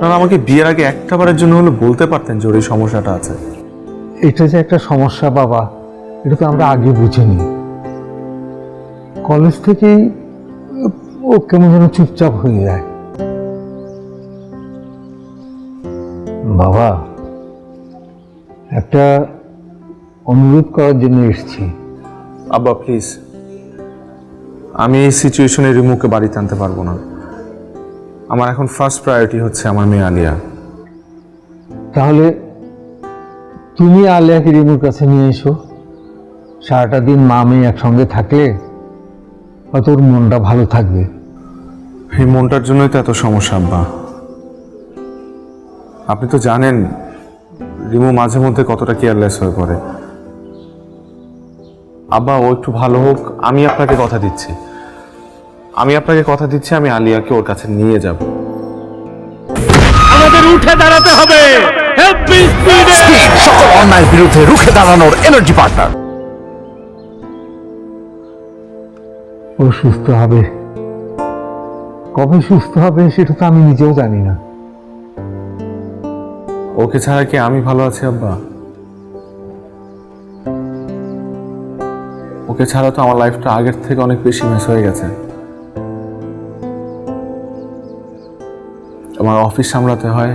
আপনারা আমাকে বিয়ের আগে একটা বারের জন্য হলে বলতে পারতেন যে ওর এই সমস্যাটা আছে। এটা যে একটা সমস্যা বাবা, এটা তো আমরা আগে বুঝিনি। কলেজ থেকেই ও কেমন যেন চুপচাপ হয়ে যায়। বাবা, একটা অনুরোধ করার জন্য এসেছি। আব্বা প্লিজ, আমি এই সিচুয়েশনে রিমুকে বাড়িতে আনতে পারবো না। আমার এখন ফার্স্ট প্রায়োরিটি হচ্ছে আমার মেয়ে আলিয়া। তাহলে তুমি আলিয়াকে রিমুর কাছে নিয়ে এসো। সারাটা দিন মা মেয়ে একসঙ্গে থাকলে হয়তো ওর মনটা ভালো থাকবে। এই মনটার জন্যই তো এত সমস্যা আব্বা। আপনি তো জানেন রিমু মাঝে মধ্যে কতটা কেয়ারলেস হয়ে পড়ে। আব্বা ও একটু ভালো হোক, আমি আপনাকে কথা দিচ্ছি, আমি আলিয়াকে ওর কাছে নিয়ে যাব। আমাদের উঠে দাঁড়াতে হবে। সকল অন্যায়ের বিরুদ্ধে রুখে দাঁড়ানোর এনার্জি পার্টনার। ও সুস্থ হবে, কবে সুস্থ হবে সেটা তো আমি নিজেও জানি না। ওকে ছাড়া কি আমি ভালো আছি আব্বা? ওকে ছাড়া তো আমার লাইফটা আগের থেকে অনেক বেশি মিস হয়ে গেছে। আমার অফিস সামলাতে হয়,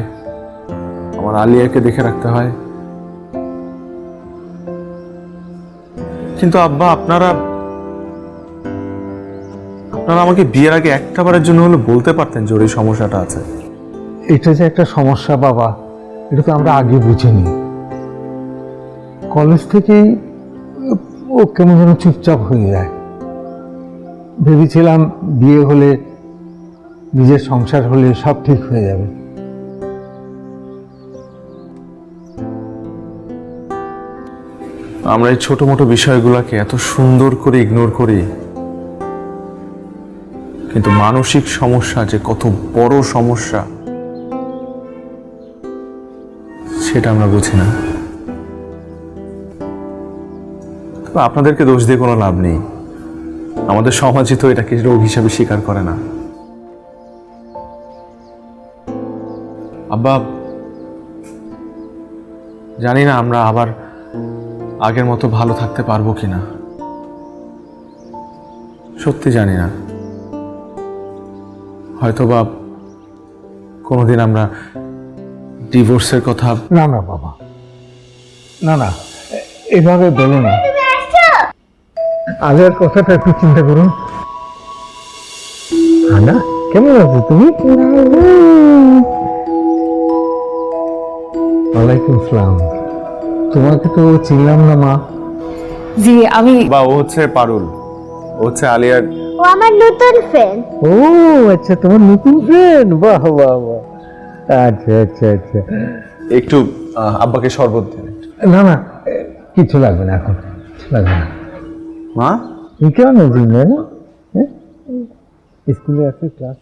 আমার আলিয়াকে দেখে রাখতে হয়। কিন্তু আব্বা আপনারা আমাকে বিয়ের আগে একটা বারের জন্য হলে বলতে পারতেন যে ওর এই সমস্যাটা আছে। এটা যে একটা সমস্যা বাবা, এটা তো আমরা আগে বুঝিনি। কলেজ থেকেই ও কেমন যেন চুপচাপ হয়ে যায়। ভেবেছিলাম বিয়ে হলে, নিজের সংসার হলে সব ঠিক হয়ে যাবে। আমরা এই ছোট মোটো বিষয়গুলোকে এত সুন্দর করে ইগনোর করি, কিন্তু মানসিক সমস্যা যে কত বড় সমস্যা সেটা আমরা বুঝি না। তবে আপনাদেরকে দোষ দিয়ে কোনো লাভ নেই, আমাদের সমাজই তো এটাকে রোগ হিসাবে স্বীকার করে না। আব্বা জানি না আমরা আবার আগের মতো ভালো থাকতে পারবো কিনা, সত্যি জানি না। হয়তোবা কোনোদিন আমরা ডিভোর্সের কথা। না না বাবা, না না, এভাবে বলো না। আগের কথাটা একটু চিন্তা করুন। না কেমন আছো তুমি? ওয়ালাইকুম আসসালাম। তোমাকে তো চিনলাম না মা। জি আমি। বা ও হচ্ছে পারুল, ও হচ্ছে আলিয়ার। ও আমার নতুন ফ্রেন্ড। ও আচ্ছা, তোমার নতুন ফ্রেন্ড। বাহ বাহ বাহ। আচ্ছা আচ্ছা আচ্ছা। একটু আব্বাকে শরবত দেন। না না, কিছু লাগবে না এখন, কিছু লাগবে না। মা তুমি কেমন আছিস না? স্কুলে আছে ক্লাস?